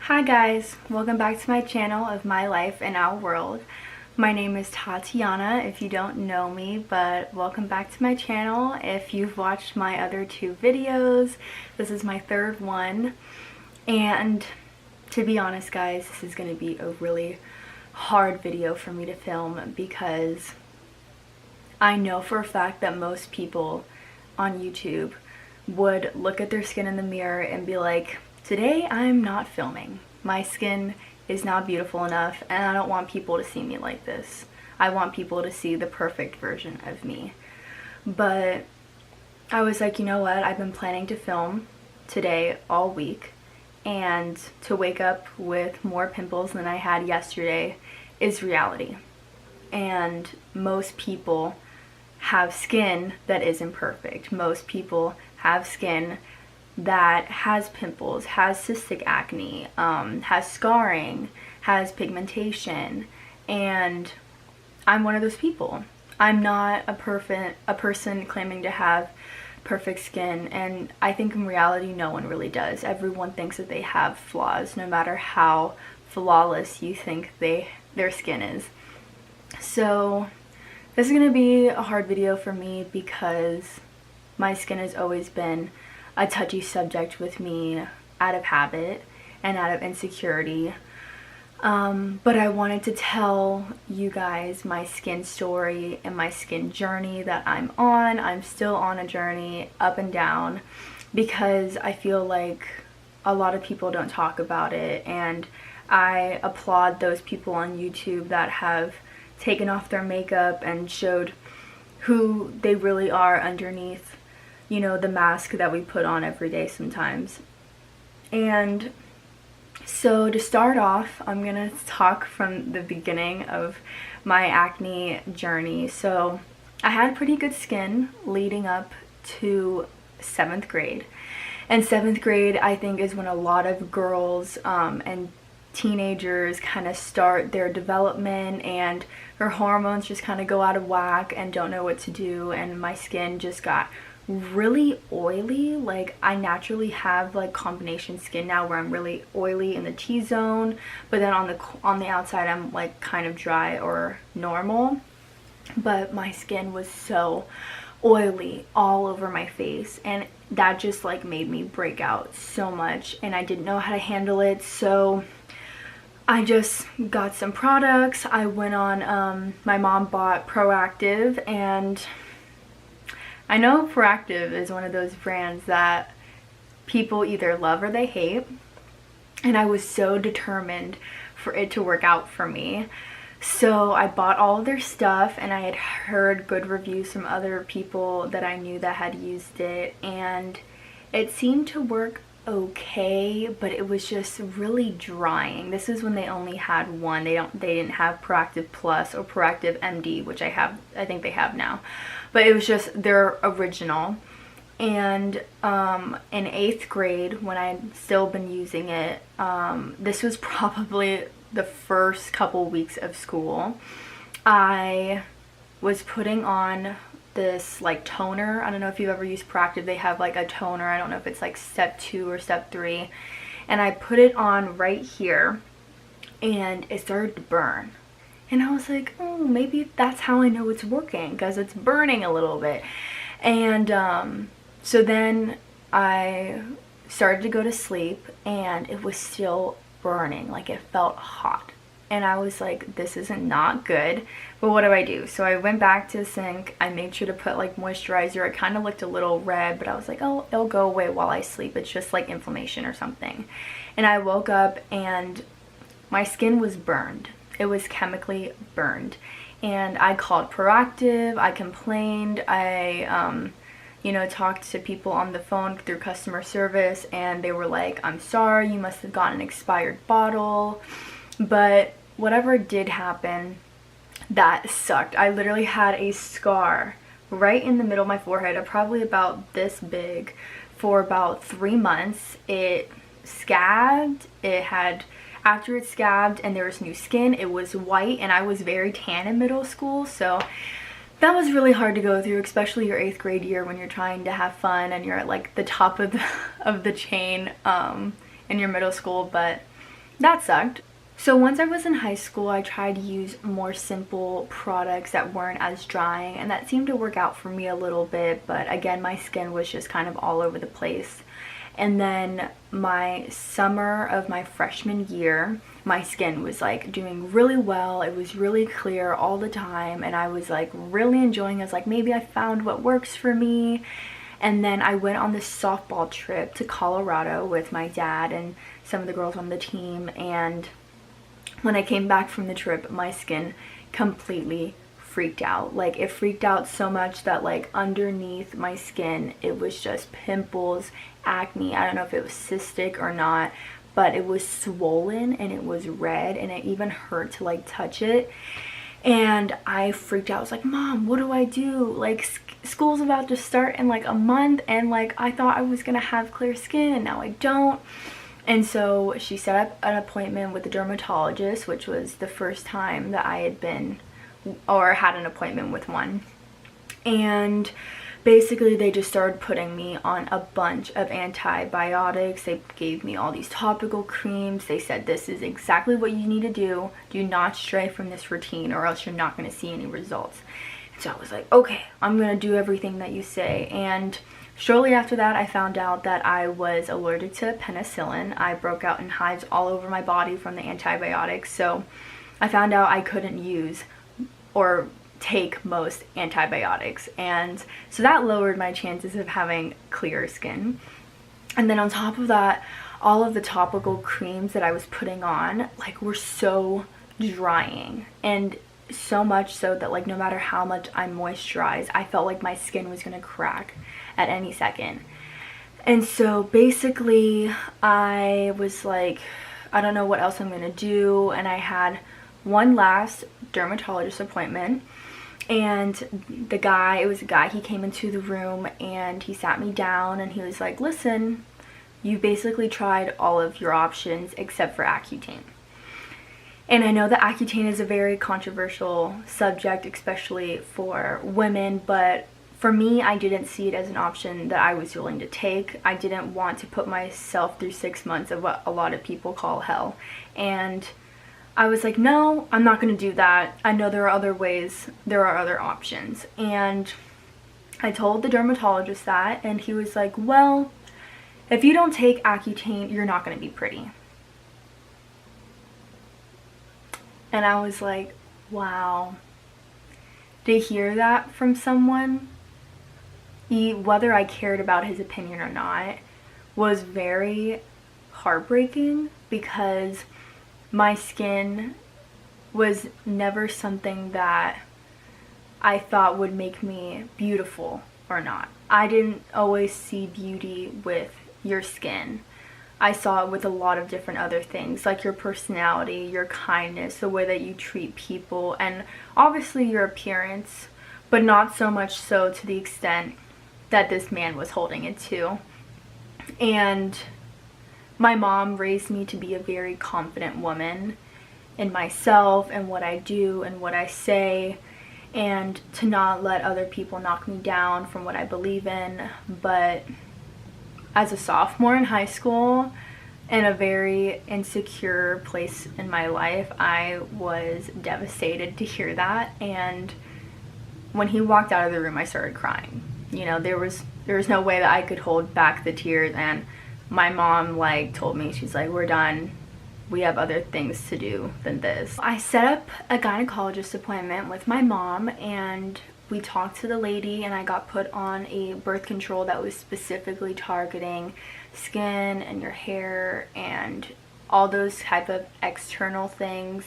Hi guys, welcome back to my channel of my life and our world. My name is Tatiana if you don't know me, but welcome back to my channel. If you've watched my other two videos, this is my third one. And to be honest guys, this is going to be a really hard video for me to film because I know for a fact that most people on YouTube would look at their skin in the mirror and be like, today I'm not filming. My skin is not beautiful enough and I don't want people to see me like this. I want people to see the perfect version of me. But I was like, you know what? I've been planning to film today all week, and to wake up with more pimples than I had yesterday is reality. And most people have skin that isn't perfect. Most people have skin that has pimples, has cystic acne, has scarring, has pigmentation, and I'm one of those people. I'm not a person claiming to have perfect skin, and I think in reality no one really does. Everyone thinks that they have flaws, no matter how flawless you think their skin is. So this is gonna be a hard video for me because my skin has always been a touchy subject with me out of habit and out of insecurity. But I wanted to tell you guys my skin story and my skin journey that I'm on. I'm still on a journey up and down because I feel like a lot of people don't talk about it, and I applaud those people on YouTube that have taken off their makeup and showed who they really are underneath, you know, the mask that we put on every day sometimes. And so to start off, I'm gonna talk from the beginning of my acne journey. So I had pretty good skin leading up to 7th grade. And 7th grade, I think, is when a lot of girls and teenagers kind of start their development, and their hormones just kind of go out of whack and don't know what to do. And my skin just got really oily. Like, I naturally have like combination skin now where I'm really oily in the T-zone, but then on the outside I'm like kind of dry or normal. But my skin was so oily all over my face, and that just like made me break out so much, and I didn't know how to handle it. So I just got some products. I went on, my mom bought Proactive, and I know Proactive is one of those brands that people either love or they hate, and I was so determined for it to work out for me. So I bought all of their stuff, and I had heard good reviews from other people that I knew that had used it, and it seemed to work okay, but it was just really drying. This is when they only had one. They didn't have Proactive Plus or Proactive MD, which I think they have now. But it was just their original. And in 8th grade, when I'd still been using it, this was probably the first couple weeks of school, I was putting on this like toner. I don't know if you've ever used Proactive. They have like a toner. I don't know if it's like step 2 or step 3. And I put it on right here, and it started to burn. And I was like, oh, maybe that's how I know it's working, because it's burning a little bit. And so then I started to go to sleep, and it was still burning. Like, it felt hot. And I was like, this isn't not good, but what do I do? So I went back to the sink. I made sure to put like moisturizer. It kind of looked a little red, but I was like, oh, it'll go away while I sleep. It's just like inflammation or something. And I woke up and my skin was burned. It was chemically burned. And I called Proactive. I complained. I you know, talked to people on the phone through customer service, and they were like, I'm sorry, you must have gotten an expired bottle. But whatever did happen, that sucked. I literally had a scar right in the middle of my forehead, probably about this big, for about 3 months. It scabbed. After it scabbed and there was new skin, it was white, and I was very tan in middle school, so that was really hard to go through, especially your 8th grade year when you're trying to have fun and you're at like the top of the chain in your middle school. But that sucked. So once I was in high school, I tried to use more simple products that weren't as drying, and that seemed to work out for me a little bit, but again, my skin was just kind of all over the place. And then my summer of my freshman year, my skin was like doing really well. It was really clear all the time, and I was like really enjoying it. I was like, maybe I found what works for me. And then I went on this softball trip to Colorado with my dad and some of the girls on the team, and when I came back from the trip, my skin completely freaked out. Like, it freaked out so much that like underneath my skin it was just pimples, acne. I don't know if it was cystic or not, but it was swollen and it was red, and it even hurt to like touch it. And I freaked out. I was like, Mom, what do I do? Like, school's about to start in like a month, and like I thought I was gonna have clear skin and now I don't. And so she set up an appointment with the dermatologist, which was the first time that I had been or had an appointment with one. And basically they just started putting me on a bunch of antibiotics. They gave me all these topical creams. They said, this is exactly what you need to do. Do not stray from this routine or else you're not going to see any results. And so I was like, okay, I'm going to do everything that you say. And shortly after that, I found out that I was allergic to penicillin. I broke out in hives all over my body from the antibiotics. So I found out I couldn't use or take most antibiotics, and so that lowered my chances of having clear skin. And then on top of that, all of the topical creams that I was putting on like were so drying, and so much so that like no matter how much I moisturized, I felt like my skin was gonna crack at any second. And so basically I was like, I don't know what else I'm gonna do, and I had one last dermatologist appointment. And it was a guy, he came into the room and he sat me down and he was like, listen, you basically tried all of your options except for Accutane. And I know that Accutane is a very controversial subject, especially for women, but for me, I didn't see it as an option that I was willing to take. I didn't want to put myself through 6 months of what a lot of people call hell. And I was like, no, I'm not going to do that. I know there are other ways, there are other options. And I told the dermatologist that, and he was like, well, if you don't take Accutane, you're not going to be pretty. And I was like, wow. To hear that from someone, whether I cared about his opinion or not, was very heartbreaking, because my skin was never something that I thought would make me beautiful or not. I didn't always see beauty with your skin. I saw it with a lot of different other things, like your personality, your kindness, the way that you treat people, and obviously your appearance, but not so much so to the extent that this man was holding it to. And my mom raised me to be a very confident woman in myself and what I do and what I say, and to not let other people knock me down from what I believe in. But as a sophomore in high school, in a very insecure place in my life, I was devastated to hear that. And when he walked out of the room, I started crying. You know, there was no way that I could hold back the tears. And my mom like told me, she's like, we're done, we have other things to do than this. I set up a gynecologist appointment with my mom, and we talked to the lady, and I got put on a birth control that was specifically targeting skin and your hair and all those type of external things.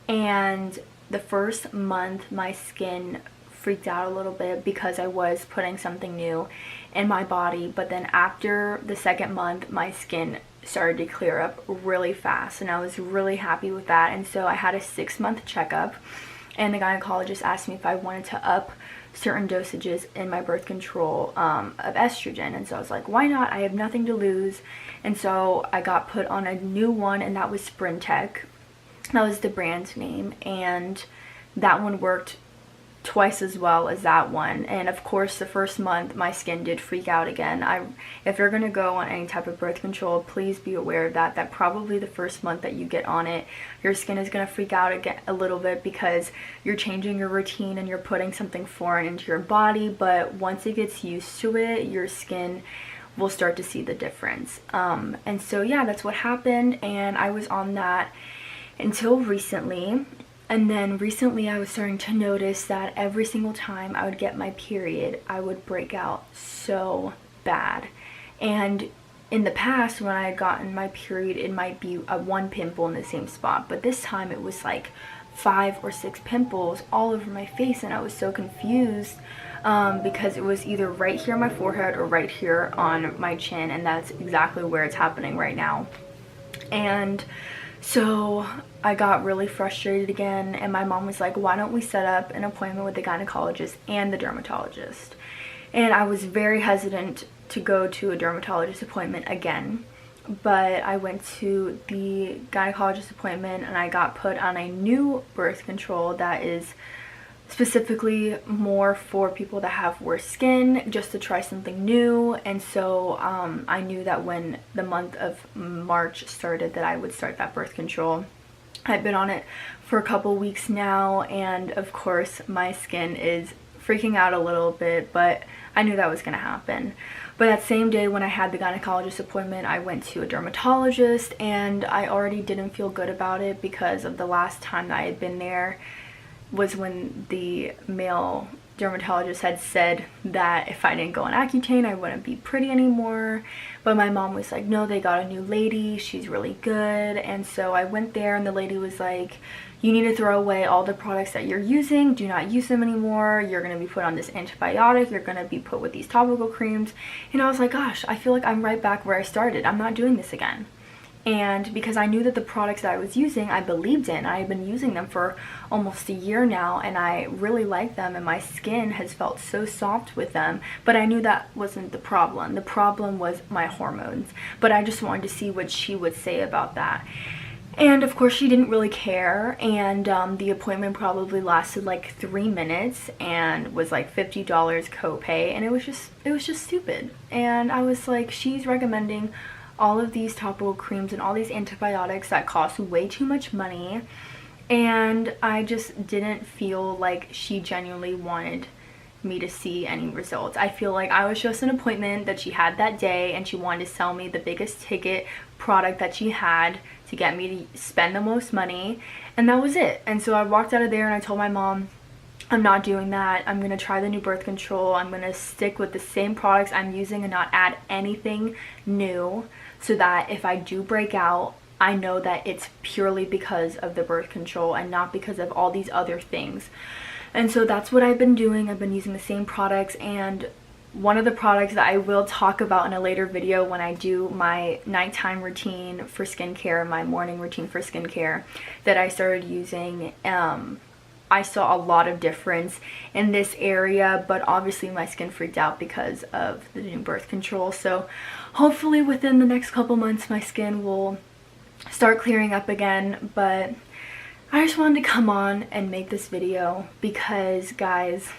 And the first month my skin freaked out a little bit because I was putting something new in my body, but then after the second month my skin started to clear up really fast, and I was really happy with that. And so I had a 6-month checkup, and the gynecologist asked me if I wanted to up certain dosages in my birth control of estrogen, and so I was like, why not? I have nothing to lose. And so I got put on a new one, and that was Sprintech. That was the brand name, and that one worked twice as well as that one. And of course the first month my skin did freak out again. If you're gonna go on any type of birth control, please be aware of that probably the first month that you get on it, your skin is gonna freak out again a little bit, because you're changing your routine and you're putting something foreign into your body. But once it gets used to it, your skin will start to see the difference. And so yeah, that's what happened, and I was on that until recently. And then recently I was starting to notice that every single time I would get my period, I would break out so bad. And in the past, when I had gotten my period, it might be one pimple in the same spot, but this time it was like 5 or 6 pimples all over my face, and I was so confused because it was either right here on my forehead or right here on my chin, and that's exactly where it's happening right now. And so I got really frustrated again, and my mom was like, why don't we set up an appointment with the gynecologist and the dermatologist? And I was very hesitant to go to a dermatologist appointment again, but I went to the gynecologist appointment and I got put on a new birth control that is specifically more for people that have worse skin, just to try something new. And so I knew that when the month of March started that I would start that birth control. I've been on it for a couple weeks now, and of course my skin is freaking out a little bit, but I knew that was going to happen. But that same day when I had the gynecologist appointment, I went to a dermatologist, and I already didn't feel good about it because of the last time that I had been there was when the male dermatologist had said that if I didn't go on Accutane, I wouldn't be pretty anymore. But my mom was like, no, they got a new lady, she's really good. And so I went there, and the lady was like, you need to throw away all the products that you're using, do not use them anymore, you're going to be put on this antibiotic, you're going to be put with these topical creams. And I was like, gosh, I feel like I'm right back where I started, I'm not doing this again. And because I knew that the products that I was using, I believed in. I had been using them for almost a year now, and I really like them, and my skin has felt so soft with them. But I knew that wasn't the problem. The problem was my hormones. But I just wanted to see what she would say about that. And of course she didn't really care, and the appointment probably lasted like 3 minutes and was like $50 copay, and it was just stupid. And I was like, she's recommending all of these topical creams and all these antibiotics that cost way too much money, and I just didn't feel like she genuinely wanted me to see any results. I feel like I was just an appointment that she had that day, and she wanted to sell me the biggest ticket product that she had to get me to spend the most money, and that was it. And so I walked out of there and I told my mom, I'm not doing that. I'm going to try the new birth control. I'm going to stick with the same products I'm using and not add anything new, so that if I do break out, I know that it's purely because of the birth control and not because of all these other things. And so that's what I've been doing. I've been using the same products, and one of the products that I will talk about in a later video when I do my nighttime routine for skincare, my morning routine for skincare that I started using, I saw a lot of difference in this area, but obviously my skin freaked out because of the new birth control. So hopefully within the next couple months my skin will start clearing up again. But I just wanted to come on and make this video because, guys,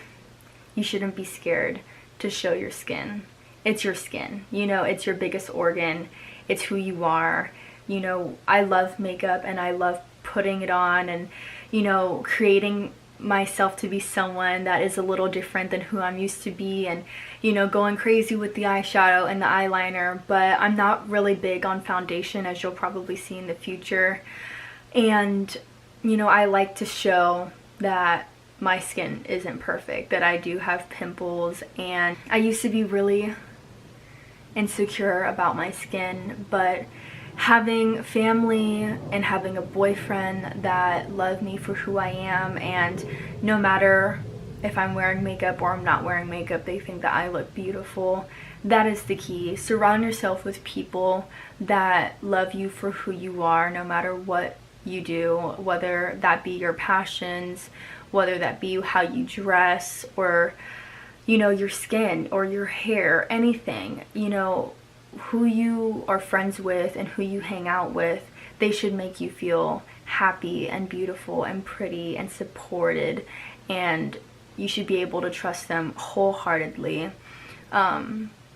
you shouldn't be scared to show your skin. It's your skin, you know, it's your biggest organ, it's who you are. You know, I love makeup and I love putting it on and, you know, creating myself to be someone that is a little different than who I'm used to be, and, you know, going crazy with the eyeshadow and the eyeliner. But I'm not really big on foundation, as you'll probably see in the future. And, you know, I like to show that my skin isn't perfect, that I do have pimples, and I used to be really insecure about my skin, but having family and having a boyfriend that love me for who I am, and no matter if I'm wearing makeup or I'm not wearing makeup, they think that I look beautiful. That is the key. Surround yourself with people that love you for who you are, no matter what you do, whether that be your passions, whether that be how you dress, or, you know, your skin or your hair, anything. You know, who you are friends with and who you hang out with, they should make you feel happy and beautiful and pretty and supported. And, you should be able to trust them wholeheartedly.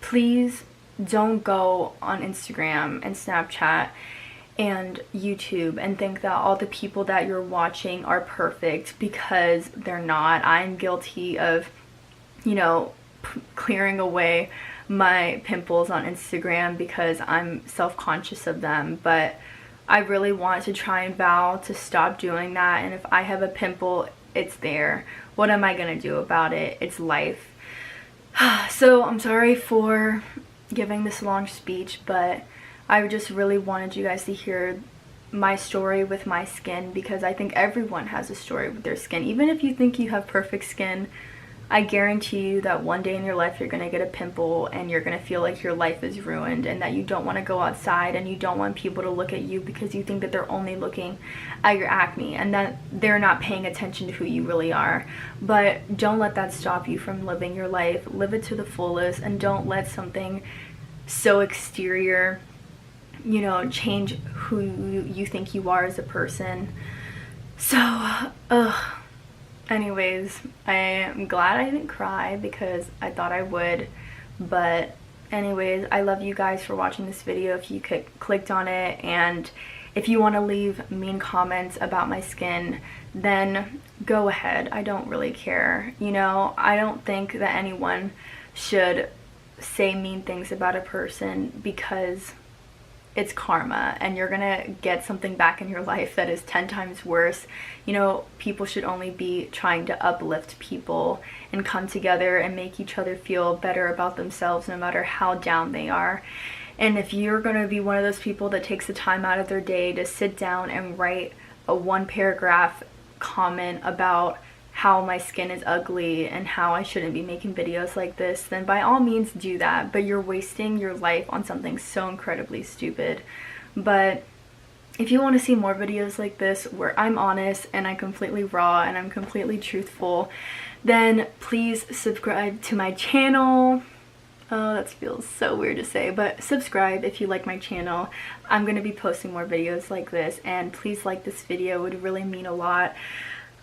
Please don't go on Instagram and Snapchat and YouTube and think that all the people that you're watching are perfect, because they're not. I'm guilty of, you know, clearing away my pimples on Instagram because I'm self-conscious of them, but I really want to try and vow to stop doing that. And if I have a pimple, it's there. What am I gonna do about it? It's life. So I'm sorry for giving this long speech, but I just really wanted you guys to hear my story with my skin, because I think everyone has a story with their skin. Even if you think you have perfect skin, I guarantee you that one day in your life you're gonna get a pimple and you're gonna feel like your life is ruined, and that you don't want to go outside, and you don't want people to look at you because you think that they're only looking at your acne and that they're not paying attention to who you really are. But don't let that stop you from living your life. Live it to the fullest, and don't let something so exterior, you know, change who you think you are as a person. So, anyways, I am glad I didn't cry because I thought I would. But anyways, I love you guys for watching this video if you clicked on it, and if you want to leave mean comments about my skin, then go ahead. I don't really care. You know, I don't think that anyone should say mean things about a person, because it's karma and you're gonna get something back in your life that is 10 times worse. You know, people should only be trying to uplift people and come together and make each other feel better about themselves, no matter how down they are. And if you're gonna be one of those people that takes the time out of their day to sit down and write a 1-paragraph comment about how my skin is ugly and how I shouldn't be making videos like this, then by all means do that, but you're wasting your life on something so incredibly stupid. But if you want to see more videos like this where I'm honest and I'm completely raw and I'm completely truthful, then please subscribe to my channel. Oh, that feels so weird to say, but subscribe if you like my channel. I'm going to be posting more videos like this, and please like this video. It would really mean a lot.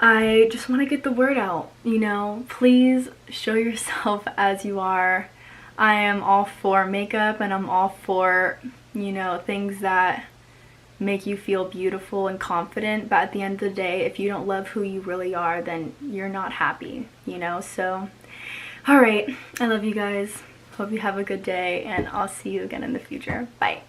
I just want to get the word out, you know. Please show yourself as you are. I am all for makeup, and I'm all for, you know, things that make you feel beautiful and confident, but at the end of the day, if you don't love who you really are, then you're not happy, you know. So alright, I love you guys. Hope you have a good day, and I'll see you again in the future. Bye.